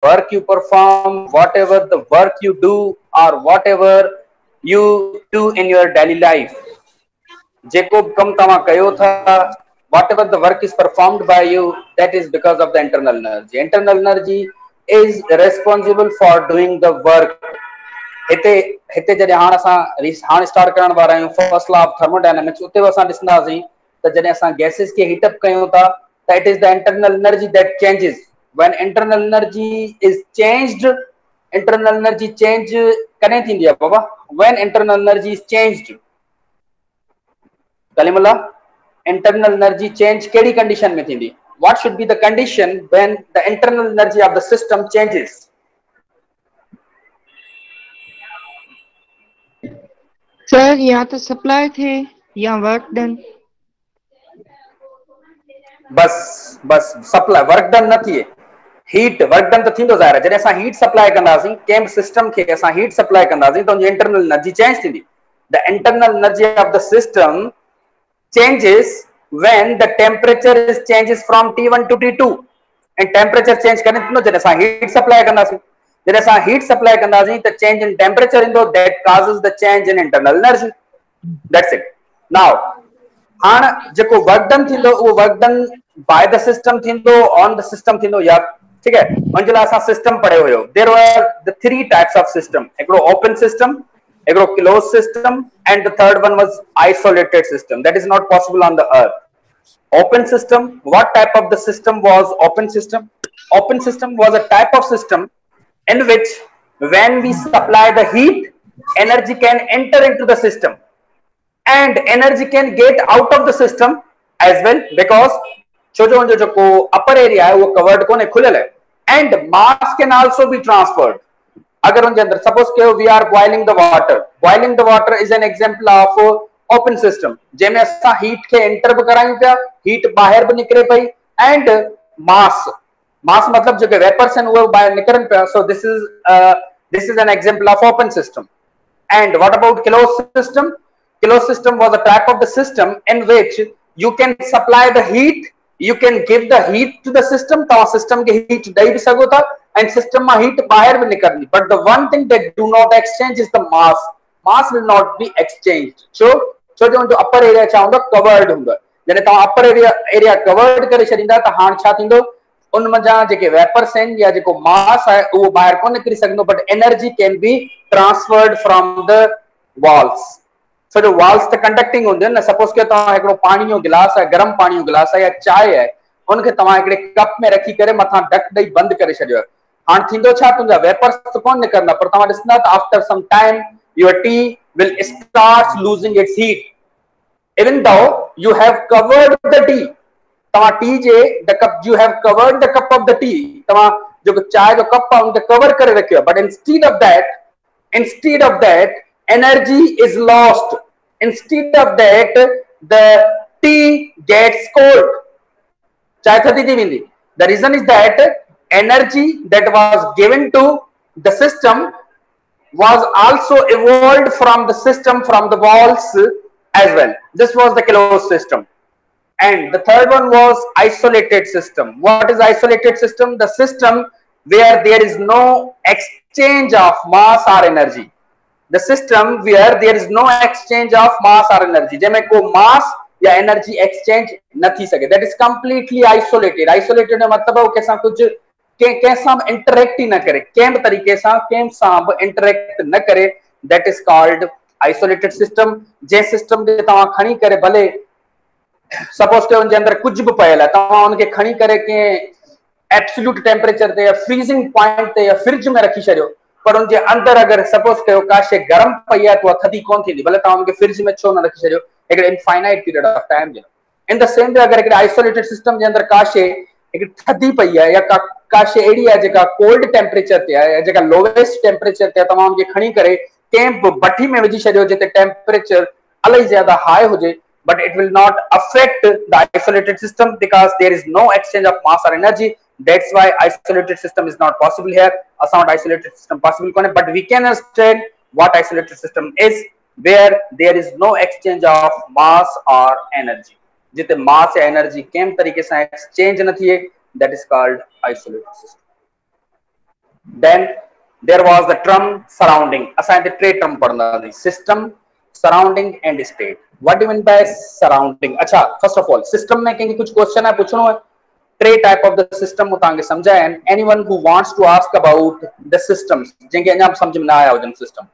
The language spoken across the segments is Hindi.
work you perform, whatever the work you do, or whatever you do in your daily life, जेको कम तवा कयो था, whatever the work is performed by you, that is because of the internal energy. Internal energy is responsible for doing the work. हिते हिते जॾहिं हाणे स्टार्ट करण वारा आहियूं फर्स्ट लॉ ऑफ थर्मोडायनेमिक्स, उते असां ॾिसंदासीं त जॾहिं असां गैसेस खे हीटअप कयूं था त it is the internal energy that changes. When internal energy is changed, internal energy change कॾहिं थींदी आहे बाबा? When internal energy is changed. Kalimullah, internal energy change केड़ी कंडीशन में थींदी? What should be the condition when the internal energy of the system changes? Sir या तो सप्लाई थे या वर्क डन. बस बस सप्लाई वर्क डन न थिए, हीट वर्क डन तो थींदो ज़ाहिर है. जॾहिं असां हीट सप्लाई कंदासीं कंहिं सिस्टम खे, असां हीट सप्लाई कंदासीं त उनजी इंटरनल एनर्जी चेंज थींदी. The internal energy of the system changes when the temperature is changes from T1 to T2. and temperature change करें तो जैसे असां heat supply कंदासीं, जैसे असां heat supply कंदासीं त change in temperature ईंदो, that causes the change in internal energy. That's it. Now हाणे जेको वर्क डन थींदो उहो work done by the system थींदो, on the system थींदो, या ठीक है. उन जे लाइ असां सिस्टम पढ़ियो हुयो. There were the three types of system. हिकिड़ो open system, a closed system, and the third one was isolated system. That is not possible on the earth. Open system, what type of the system was open system? Open system was a type of system in which when we supply the heat, energy can enter into the system and energy can get out of the system as well, because जो upper area है वो covered कोने खुलल है, and mass can also be transferred. अगर उनके अंदर सपोज कयो we are boiling the water, boiling the water is an example of open system, जंहिंमें असां हीट खे एंटर भी करायूं पिया, हीट ॿाहिरि भी निकिरे पई, एंड मास, मास मतलब जेके वेपर्स आहिनि उहे ॿाहिरि निकिरनि पिया. So this is an example of open system. And what about close system? Close system was a type of the system in which you can supply the heat, you can give the heat to the system, तव्हां सिस्टम के हीट ॾेई भी सघो था, and system मां हीट ॿाहिरि भी निकरंदी. but the one thing that do not exchange is the mass. mass will not be exchanged. छो जो जो अपर एरिया छा हूंदो? कवर्ड हूंदो. जॾहिं तव्हां अपर एरिया कवर्ड करे छॾींदा त हाणे छा थींदो? उन मंझां जेके वेपर्स आहिनि या जेको मास आहे उहो ॿाहिरि कोन निकिरी सघंदो, but energy can be transferred from the walls. So जो वॉल्स त कंडक्टिंग हूंदियूं आहिनि न. सपोज कयो तव्हां हिकिड़ो पाणी जो गिलास आहे, गरम पाणी जो गिलास आहे या चांहि आहे, उनखे तव्हां हिकिड़े कप में रखी करे मथां ढक ॾेई बंदि करे छॾियो आहे. हाणे थींदो छा? तुंहिंजा वेपर्स त कोन निकिरंदा, पर तव्हां ॾिसंदा त after some time your tea will start losing its heat even though you have covered the tea. तव्हां टी जे the cup, you have covered the cup of the tea, तव्हां जेको चांहि जो कप आहे उनखे कवर करे रखियो, but instead of that energy is lost. Instead of that the tea gets cold. चाय थधी थी वेंदी. The reason is that energy that was given to the system was also evolved from the system, from the walls as well. This was the closed system. And the third one was isolated system. What is isolated system? The system where there is no exchange of mass or energy. The system where there is no exchange of mass or energy, जंहिंमें को mass या एनर्जी एक्सचेंज न थी सके. That is completely isolated. Isolated जो मतलब है कंहिंसां कुछ कंहिंसां इंटरेक्ट ही न करे, कंहिं भी तरीके सां कंहिंसां भी इंटरेक्ट न करे. That is called isolated system. J system के तव्हां खणी करे, भले सपोज कयो उनजे अंदर कुछ भी पयल है, तव्हां उनके खणी करे कंहिं एब्सोल्यूट टेम्परेचर ते या फ्रीजिंग पॉइंट ते या फ्रिज में रखी छॾियो, पर उनके अंदर अगर सपोज कयो का शइ गरम पई आहे तो थधी कोन थींदी, भले तव्हां उनके फ्रिज में छो न रखी छॾियो एक infinite period of time. In the same way अगर एक आइसोलेटेड सिस्टम के अंदर का शइ एक थधी पई है या का शइ एड़ी है जेका कोल्ड टेम्परेचर ते है या जेका लोवेस्ट टेम्परेचर ते तमाम उनके खणी करे कंहिं भट्टी में विझी छॾियो जिते टेम्परेचर इलाही ज्यादा हाई हुजे, but it will not affect the isolated system because there is no exchange of mass or energy. That's why isolated system is not possible here. Aside isolated system possible kone, but we can understand what isolated system is, where there is no exchange of mass or energy. जिते mass या energy केम तरीके से exchange न थिए, that is called isolated system. Then there was the term surrounding. Assign the three term पढ़ना थी, system, surrounding and state. What do you mean by surrounding? अच्छा, first of all system में कहीं कुछ question है पूछना है, three type of the system उतांगे समझा है, and anyone who wants to ask about the systems जिनके अंजाम समझ में ना आया हो जन system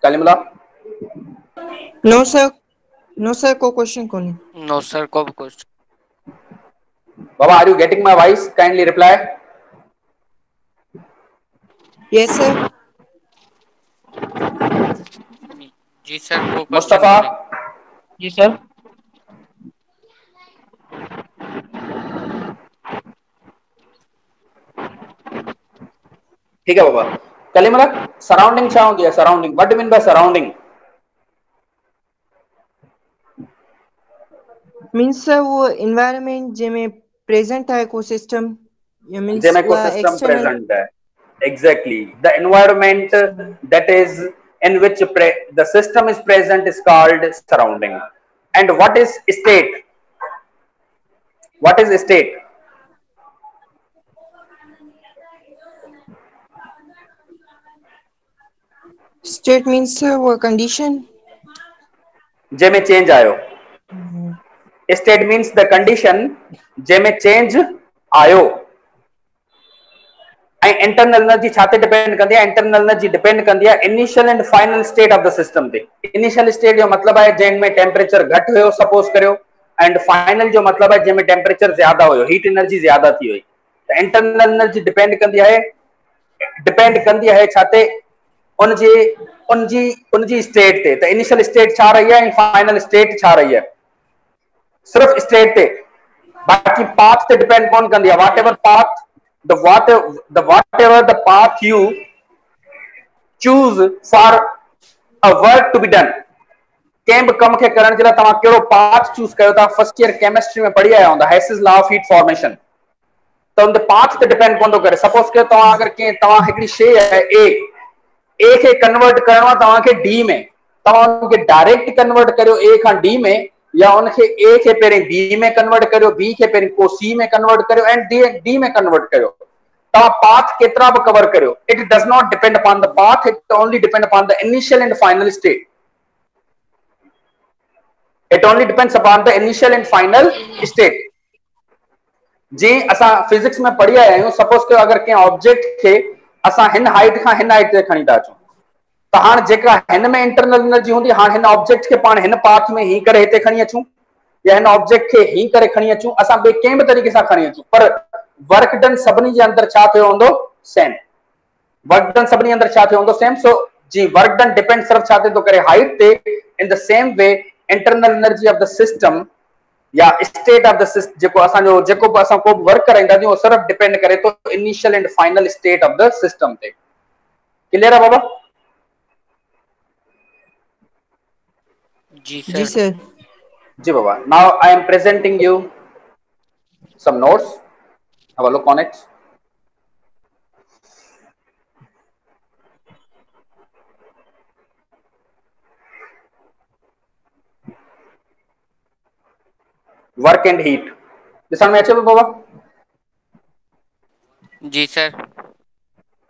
कालिमला No sir. No sir, को question को नहीं. नो सर, को question. Baba, are you getting my voice? Kindly reply. Yes sir. Ji sir, को क्वेश्चन मुस्तफा को नहीं. जी सर. ठीक है बाबा. कालिमला सराउंडिंग क्या होती है? Surrounding, what do mean by surrounding? Means sir वो environment जिसमें present है ecosystem. ये means जेम वो इकोसिस्टम external. प्रेजेंट है. Exactly. The environment that is in which the system is present is called surrounding. And what is state? What is state? State means sir वो condition. जेमे चेंज आयो. State means the condition जेमे चेंज आयो. इंटरनल एनर्जी छाते डिपेंड कंदी है? इंटरनल एनर्जी डिपेंड कंदी है initial and final state of the system ते. इनिशियल स्टेट जो मतलब है जिन में टेम्परेचर घट हुयो सपोज करियो, एंड फाइनल जो मतलब है जिन में टेम्परेचर ज्यादा हुयो, हीट एनर्जी ज्यादा थी हुई. तो इंटरनल एनर्जी डिपेंड कंदी है छाते उनजी स्टेट ते. तो इनिशियल स्टेट छा रही है, फाइनल स्टेट छा रही है, सिर्फ स्टेट ते. बाकी पाथ ते डिपेंड कौन कंदी है? Whatever path whatever the path you choose for a work to be done. केम कम के करण जे तवा केड़ो पाथ चूज कयो था? फर्स्ट ईयर केमिस्ट्री में पढ़ी आया होंदा, हेसिस लॉ ऑफ हीट फॉर्मेशन. तो उन पाथ ते डिपेंड कोन तो करे. सपोज के तवा अगर के तवा एकड़ी शे है ए के कन्वर्ट करनो तवा के डी में, तवा उनके डायरेक्ट कन्वर्ट करियो ए का डी में, या उनके ए के पेरे बी में कन्वर्ट करियो, बी के पेरे को सी में कन्वर्ट करियो, एंड डी में कन्वर्ट करियो. तवा पाथ केतरा भी कवर करियो, it does not depend upon the path, it only depend upon the initial and final state. It only depends upon the initial and final state. जी असा फिजिक्स में पढ़ी आया आहियूं, सपोज के अगर के ऑब्जेक्ट के असा हिन हाइट का हिन हाइट ते खणी ता अचूं, तो हां जेका हिन में इंटरनल एनर्जी होंदी, हां हिन ऑब्जेक्ट के पाण हिन पाथ में ही करे हिते खणी अचूं, या हिन ऑब्जेक्ट के ही करे खणी अचूं, असा बे कंहिं भी तरीके सां खणी अचूं, पर वर्क डन सभिनी जे अंदर छा थियो हूंदो? सेम. वर्क डन सभिनी अंदर छा थियो हूंदो? सेम. सो जी वर्क डन डिपेंड सिर्फ छा थो करे? हाइट ते. In the same way internal energy of the system या स्टेट ऑफ द सिस्टम जेको असांजो जेको भी असां को वर्क कराईंदा आहियूं, सिर्फ डिपेंड करे तो initial and final state of the system ते. क्लियर है बाबा? जी जी सर. सर. जी बाबा. Now I am presenting you some notes. Have a look on it. Work and heat. दिशा में अच्छे बाबा? जी सर.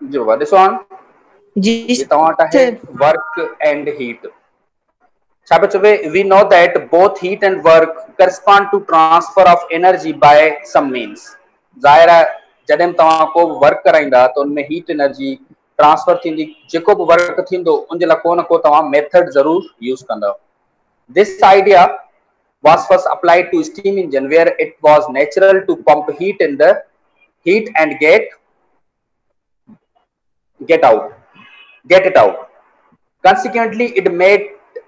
जी बाबा. दिस वन जी ये तवाटा है work and heat. We know that both heat and work correspond to transfer of energy by some means. जाहिर है जॾहिं तव्हां को वर्क कराईंदा तो उनमें हीट एनर्जी ट्रांसफर थींदी. जेको भी वर्क थींदो उन जे लाइ को न को तव्हां मेथड जरूर यूज कंदव. This idea was first applied to steam engine, where it was natural to pump heat in the heat and get it out. Consequently, it made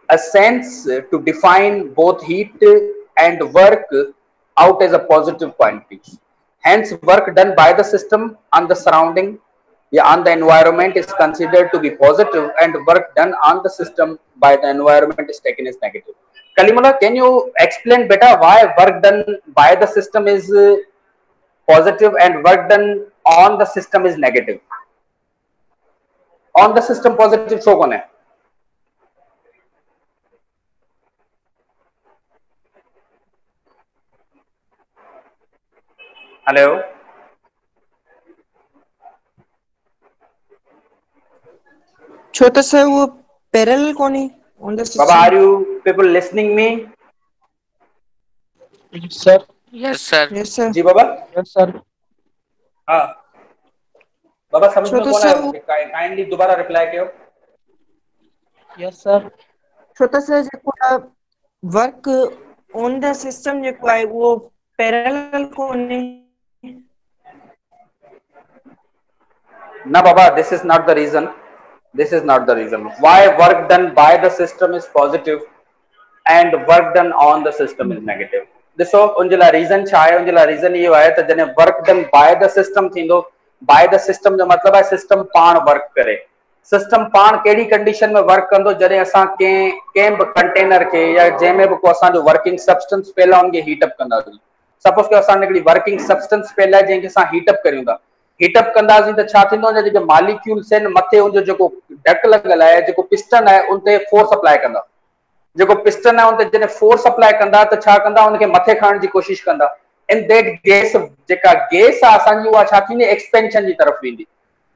a sense to define both heat and work out as a positive quantities. Hence, work done by the system on the surrounding, on the environment is considered to be positive, and work done on the system by the environment is taken as negative. Kalimula, can you explain better why work done by the system is positive and work done on the system is negative? On the system positive so कौन है? हेलो छो त सर वो पैरेलल कोन्हे ऑन द बाबा, system. Are you people listening me? Sir. Yes sir. Yes sir. जी बाबा। Yes sir. हाँ बाबा, समझ छो में त कौन सर है? काइंडली दोबारा रिप्लाई कयो। Yes sir. छो त सर जेको वर्क ऑन द सिस्टम जेको आहे उहो पैरेलल कोन्हे। No, Baba, this is not the reason. This is not the reason. Why work done by the system is positive and work done on the system is negative. ॾिसो उनजा रीज़न छा आहे? उनजा रीज़न इहो आहे त जॾहिं work done by the system थींदो, बाय द सिस्टम जो मतिलबु आहे सिस्टम पाण वर्क करे। सिस्टम पाण कहिड़ी कंडीशन में वर्क कंदो? जॾहिं असां कंहिं बि कंटेनर खे या जंहिंमें बि को असांजो वर्किंग सब्सटेंस पियल आहे उनखे हीटअप कंदासीं। सपोज कि असां हिकिड़ी वर्किंग सब्सटेंस पियल आहे जंहिंखे असां हीटअप करियूं था। हीटअप कंदासीं त छा थींदो? जेके मॉलिक्यूल्स आहिनि मथे उनजो जेको ढक लॻल आहे, जेको पिस्टन आहे, उन ते फोर्स अप्लाई कंदा। जेको पिस्टन आहे उन ते जॾहिं फोर्स अप्लाई कंदा त छा कंदा? उनखे मथे खणण जी कोशिश कंदा। इन दैट गैस, जेका गैस आहे असांजी, उहा छा थींदी? एक्सपेंशन जी तरफ़ वेंदी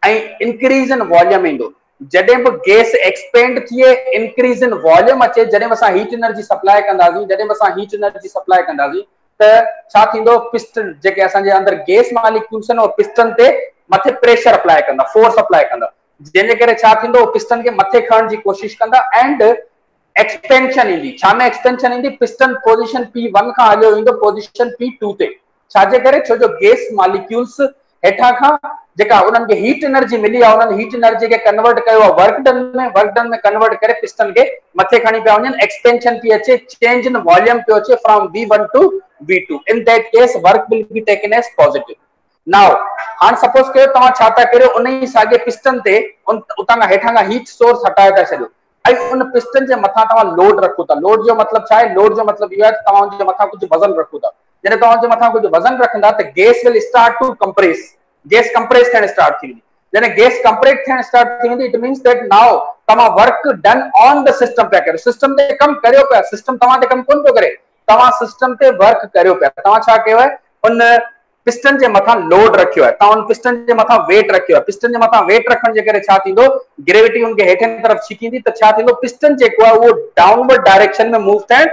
ऐं इंक्रीज इन वॉल्यूम ईंदो। जॾहिं बि गैस एक्सपेंड थिए, इंक्रीज इन वॉल्यूम अचे, जॾहिं बि असां हीट एनर्जी सप्लाई कंदासीं, जॾहिं बि असां हीट एनर्जी सप्लाई कंदासीं त छा थींदो? पिस्टन जेके असांजे अंदर गैस मॉलिक्यूल्स आहिनि, उहे पिस्टन ते मथे प्रेशर अप्लाई कंदा, फोर्स अप्लाई कंदा, जंहिंजे करे छा थींदो? पिस्टन खे मथे खणण जी कोशिश कंदा एंड एक्सपेंशन ईंदी। छा में एक्सपेंशन ईंदी? पिस्टन पोजीशन P1 खां हलियो ईंदो पोजीशन P2 ते। छाजे करे? छो जो गैस मॉलिक्यूल्स हेठां खां जेका उन्हनि खे हीट एनर्जी मिली आहे, उन्हनि हीट एनर्जी खे कन्वर्ट कयो आहे वर्क डन में, वर्क डन में कन्वर्ट करे पिस्टन खे मथे खणी पिया वञनि। एक्सपेंशन पई अचे, चेंज इन वॉल्यूम पियो अचे from V1 to V2। In that case work will be taken as positive. Now हाणे सपोज कयो तव्हां छा था करियो? उन ई साॻे पिस्टन ते उतां खां हेठां खां हीट सोर्स हटाए था छॾियो ऐं उन पिस्टन जे मथां तव्हां लोड रखो था। लोड जो मतिलबु छा आहे? लोड जो मतिलबु इहो आहे त तव्हां उनजे मथां कुझु वज़न रखो था। जॾहिं तव्हां उनजे मथां कुझु वज़न रखंदा त gas will start to compress. Gas compress थियण स्टार्ट थींदी। जॾहिं गैस कंप्रेस थियण स्टार्ट थींदी, इट मीन्स दैट नाउ तव्हां work done on the system पिया करियो, सिस्टम ते कमु करियो पिया। सिस्टम तव्हां ते कमु कोन पियो करे, तव्हां सिस्टम ते वर्क करियो पिया। तव्हां छा कयो आहे? उन पिस्टन जे मथां लोड रखियो आहे, तव्हां उन पिस्टन जे मथां वेट रखियो आहे। पिस्टन जे मथां वेट रखण जे करे छा थींदो? ग्रेविटी उनखे हेठि तरफ़ छिकींदी त छा थींदो? पिस्टन जेको आहे उहो डाउनवर्ड डायरेक्शन में मूव थियण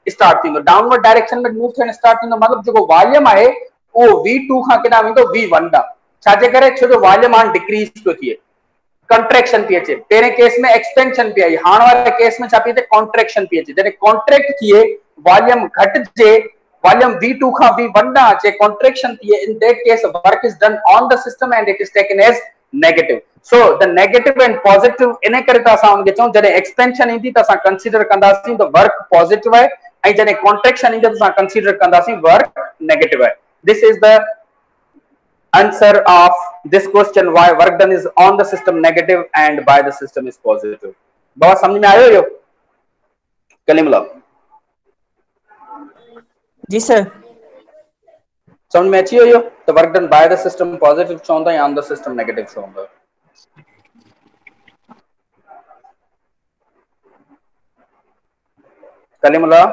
स्टार्ट थींदो। डाउनवर्ड डायरेक्शन में मूव थियण स्टार्ट थींदो मतिलबु जेको वॉल्यूम आहे उहो V2 खां केॾांहुं वेंदो? V1 ॾांहुं। छाजे करे? छो जो वॉल्यूम हाणे डिक्रीज थो थिए, कंट्रेक्शन थी अचे। पहिरें केस में एक्सपेंशन पई आई, हाणे वारे केस में छा पई थिए? कॉन्ट्रेक्शन थी अचे। जॾहिं कॉन्ट्रैक्ट थिए, वॉल्यूम घटिजे, वॉल्यूम V2 खां V1 ॾांहुं अचे, कॉन्ट्रेक्शन थिए, in that case work is done on the system and it is taken as negative. So the negative and positive इन करे त असां उनखे चऊं जॾहिं एक्सपेंशन ईंदी त असां कंसीडर कंदासीं त वर्क पॉजिटिव आहे ऐं जॾहिं कॉन्ट्रेक्शन ईंदी त असां कंसीडर कंदासीं वर्क नेगेटिव आहे। This is the answer of this question, why work done is on the system negative and by the system is positive। बाबा समझ में आयो यो? कलीमुल्लाह जी सर। समझ में अची वियो यो? तो work done by the system positive छो हूंदो या ऑन द सिस्टम नेगेटिव छो हूंदो? कलीमुल्लाह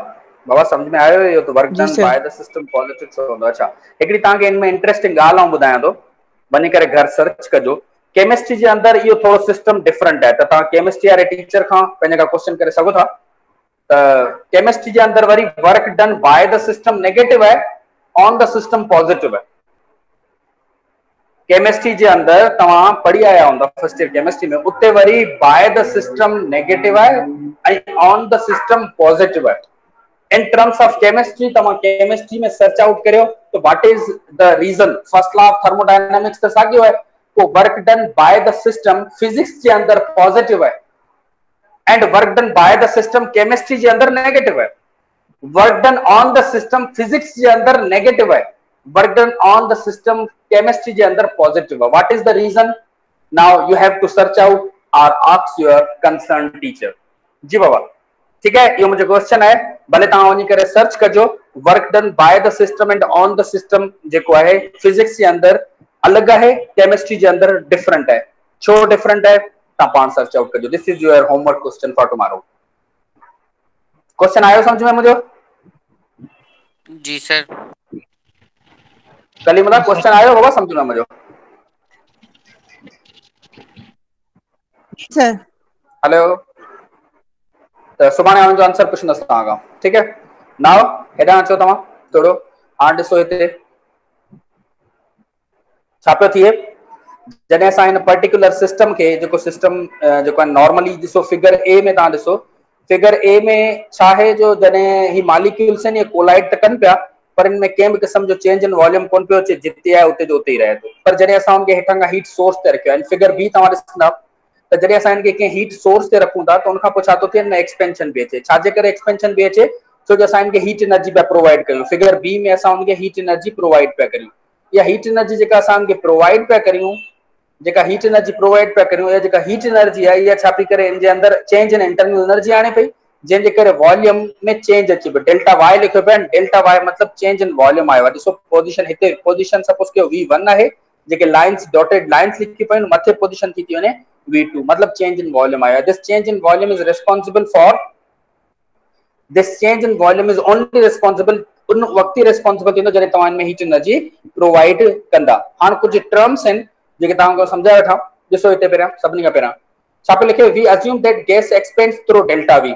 बाबा समझ में आयो यो? तो वर्क जी done sir. By the system positive छो हूंदो? अच्छा, हिकिड़ी तव्हांखे इन में इंटरेस्टिंग ॻाल्हि आउं ॿुधायां थो, वञी करे घर सर्च कजो। केमिस्ट्री जे अंदर इहो थोरो सिस्टम डिफरेंट आहे, त तव्हां केमिस्ट्री वारे टीचर खां पंहिंजे खां क्वेश्चन करे सघो था। केमिस्ट्री जे अंदर worry work done by the system negative है, ऑन द सिस्टम पॉजिटिव है। केमिस्ट्री जे अंदर तव्हां पढ़ी आया हूंदा फर्स्ट ईयर केमिस्ट्री में, उते वरी बाय द सिस्टम नेगेटिव है ऐं ऑन द सिस्टम पॉजिटिव है। इन टर्म्स ऑफ केमिस्ट्री तव्हां केमिस्ट्री में सर्च आउट करियो तो what is the reason. First law of thermodynamics त साॻियो है, को work done by the system physics जे अंदर पॉजिटिव है and work done by the system chemistry जे अंदर नेगेटिव है। Work done on the system physics जे अंदर नेगेटिव है, work done on the system chemistry जे अंदर पॉजिटिव है। What is the reason? Now you have to search out और आस्क योर कंसर्न टीचर। जी बाबा ठीक है, ये मुझे क्वेश्चन है, भले तव्हां वञी करे सर्च कजो। Work done by the system and on the system जेको है फिजिक्स जे अंदर अलग है, केमिस्ट्री जे अंदर डिफरेंट है। छो डिफरेंट है तव्हां पाण सर्च आउट कजो। This is your homework question for tomorrow. Question आयो समझ में मुझे? जी सर। कलीमुल्ला क्वेश्चन आयो बाबा समझो ना मुझे सर हेलो तो सुभाणे जो आंसर पुछंदसि तव्हां खां ठीकु है नाउ हेॾां अचो तव्हां थोरो हाणे ॾिसो हिते छा पियो थिए जॾहिं असां हिन पर्टिकुलर सिस्टम खे जेको सिस्टम जेको आहे नॉर्मली ॾिसो फिगर ए में तव्हां ॾिसो फिगर ए में छा आहे जो जॾहिं ही मॉलिक्यूल्स आहिनि ये कोलाइड त कनि पिया पर इनमें कंहिं बि क़िस्म जो चेंज इन वॉल्यूम कोन पियो अचे जिते आहे उते जो उते ई रहे थो पर जॾहिं असां उनखे हेठां खां हीट सोर्स ते रखियो आहे फिगर बी तव्हां ॾिसंदा त जॾहिं असां इनखे कंहिं हीट सोर्स ते रखूं था त उनखां पोइ छा थो थिए हिन एक्सपेंशन बि अचे छाजे करे एक्सपेंशन बि अचे छो जो असां इनखे हीट एनर्जी पिया प्रोवाइड कयूं फिगर बी में असां उनखे हीट एनर्जी प्रोवाइड पिया करियूं या हीट एनर्जी जेका असां उनखे प्रोवाइड पिया करियूं जेका हीट एनर्जी प्रोवाइड पिया करियूं या जेका हीट एनर्जी आहे इहा छा पई करे इन जे अंदरि चेंज इन इंटरनल एनर्जी आणे पई जंहिंजे करे वॉल्यूम में चेंज अची पियो डेल्टा वाई लिखियो पियो आहे डेल्टा वाई मतिलबु चेंज इन वॉल्यूम आयो आहे ॾिसो पोजीशन हिते पोजीशन सपोज कयो V1 आहे जेके लाइंस डॉटेड लाइंस लिखी पयूं मथे पोजीशन थी वञे V2 मतलब चेंज इन वॉल्यूम आया this change in volume is responsible for this change in volume is only responsible उन वक्त ही रिस्पांसिबल थींदो जॾहिं तव्हां इनमें हीट एनर्जी प्रोवाइड कंदा हाणे कुछ टर्म्स आहिनि जेके तव्हांखे सम्झाए वठां ॾिसो हिते पहिरियां सभिनी खां पहिरियां छा पियो लिखे we assume that gas expands through delta V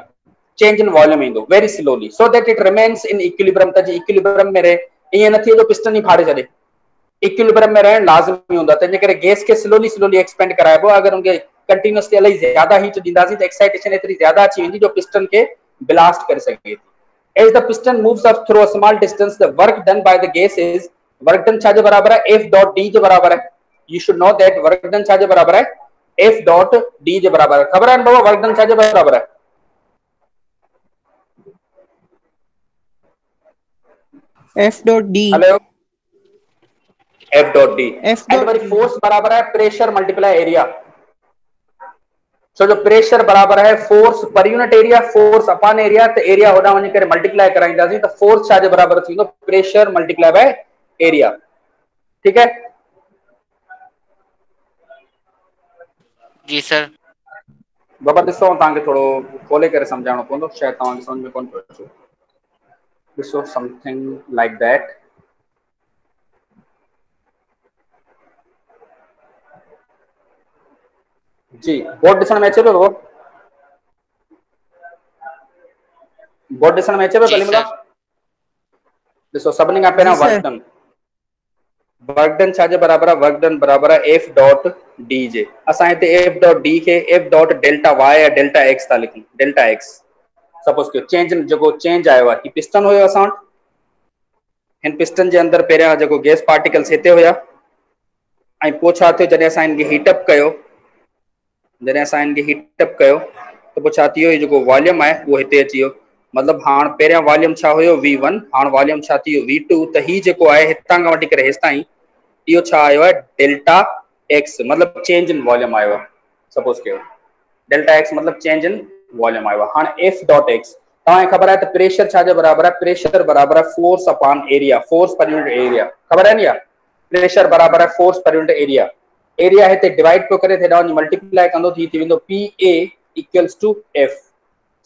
change in volume ईंदो very slowly so that it remains in equilibrium त इक्विलिब्रियम में रहे ईअं न थिए जो पिस्टन ही फाड़े छॾे इक्विलिब्रियम में रहण लाज़मी हूंदो आहे तंहिंजे करे गैस खे स्लोली एक्सपेंड कराइबो अगर उनखे कंटिन्यूअसली इलाही ज्यादा हीट ॾींदासीं त एक्साइटेशन एतिरी ज्यादा अची वेंदी जो पिस्टन खे ब्लास्ट करे सघे as the piston moves up through a small distance the work done by the gas is work done छाजे बराबर है F dot D जे बराबर है you should know that work done छाजे बराबर है F dot D जे बराबर है खबर है बाबा work done छाजे बराबर है F dot D hello F dot D F dot and worry D force बराबर है प्रेशर मल्टीप्लाई एरिया सो जो प्रेशर बराबर है force per unit area force upon area तो एरिया होना वञी करे मल्टीप्लाई कराईंदासीं तो फोर्स छाजे बराबर थींदो प्रेशर मल्टीप्लाई बाय एरिया ठीक है जी सर बाबा ॾिसो तव्हांखे थोरो खोले करे सम्झाइणो पवंदो शायदि तव्हांखे सम्झ में कोन पियो अचे ॾिसो समथिंग लाइक दैट जी बोर्ड ॾिसण में अचे पियो बोर्ड ॾिसण में अचे पियो जी कलीमुल्ला सर ॾिसो सभिनी खां जी पहिरियां सर वर्क डन छाजे बराबर आहे वर्क डन बराबर आहे F डॉट D जे असां हिते F डॉट D खे F डॉट डेल्टा Y या डेल्टा X था लिखूं डेल्टा X सपोज कयो चेंज जेको चेंज आयो आहे ही पिस्टन हुयो असां वटि हिन पिस्टन जे अंदरि पहिरियां जेको गैस पार्टिकल्स हिते हुया ऐं पोइ छा थियो जॾहिं असां हिनखे हीटअप कयो त पोइ छा थी वियो जेको वॉल्यूम आहे उहो हिते अची वियो मतलब हाणे पहिरियां वॉल्यूम छा हुयो V1 हाणे वॉल्यूम छा थी वियो V2 त ही जेको आहे हितां खां वठी करे हेसि ताईं इहो छा आयो आहे डेल्टा X मतलब चेंज इन वॉल्यूम आयो आहे सपोज कयो डेल्टा X मतलब चेंज इन वॉल्यूम आयो आहे हाणे F डॉट X तव्हांखे ख़बर आहे त प्रेशर छाजे बराबर आहे प्रेशर बराबर आहे force upon area force per unit area ख़बर आहे नी प्रेशर बराबर आहे force per unit area area हिते डिवाइड पियो करे हेॾां वञी मल्टीप्लाई कंदो थी वेंदो PA इक्वल्स टू F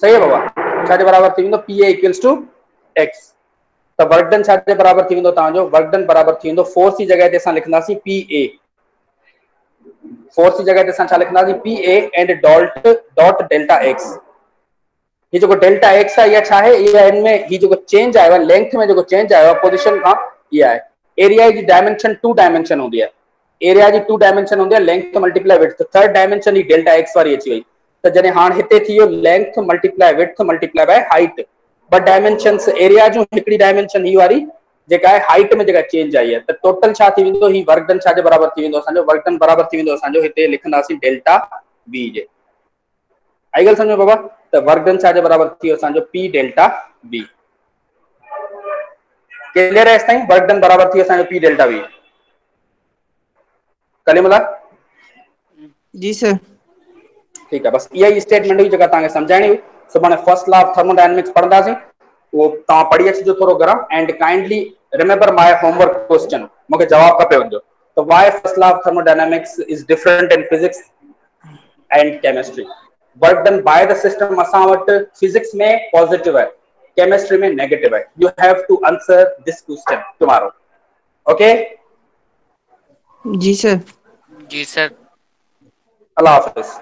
सही है बाबा छाजे बराबर थी वेंदो PA इक्वल्स टू X त वर्क डन छाजे बराबर थी वेंदो तव्हांजो वर्क डन बराबर थी वेंदो फोर्स जी जॻह ते असां लिखंदासीं PA फोर्स जी जॻह ते असां छा लिखंदासीं PA and dot delta X ये जो डेल्टा X है या छा है ये इनमें ही जो चेंज आयो है लेंथ में जो चेंज आयो है पोजीशन का ये है एरिया की डायमेंशन 2 डायमेंशन होंदी है एरिया जी 2 डायमेंशन होंदी है length multiply width third dimension ही डेल्टा X वाली अची वई त जने हां हिते थी यो length multiply width multiply by height ब डायमेंशंस एरिया जो हिकड़ी डायमेंशन ही वाली जेका है हाइट में जेका चेंज आई है त टोटल छा थी विंदो ही वर्क डन छाजे बराबर थी विंदो असांजो वर्क डन बराबर थी विंदो असांजो हिते लिखंदासीं डेल्टा V जे आई गल समझो बाबा त वर्क डन छाजे बराबर थी वियो असांजो P डेल्टा V क्लियर है इस ताईं वर्क डन बराबर थी वियो असांजो P डेल्टा V कलीमुल्ला जी सर ठीक है बस यही स्टेटमेंट हुई जेका तव्हांखे सम्झाइणी हुई सुभाणे फर्स्ट लॉ ऑफ थर्मोडायनेमिक्स पढ़ंदासीं वो तव्हां पढ़ी अचिजो थोरो घरां and kindly remember my homework question मूंखे जवाब खपे हुनजो त why first law of thermodynamics is different in physics and chemistry work done by the system असां वटि फिजिक्स में पॉजिटिव है केमिस्ट्री में नेगेटिव है you have to answer this question tomorrow okay, जी सर। जी सर। अल्लाह हाफिज।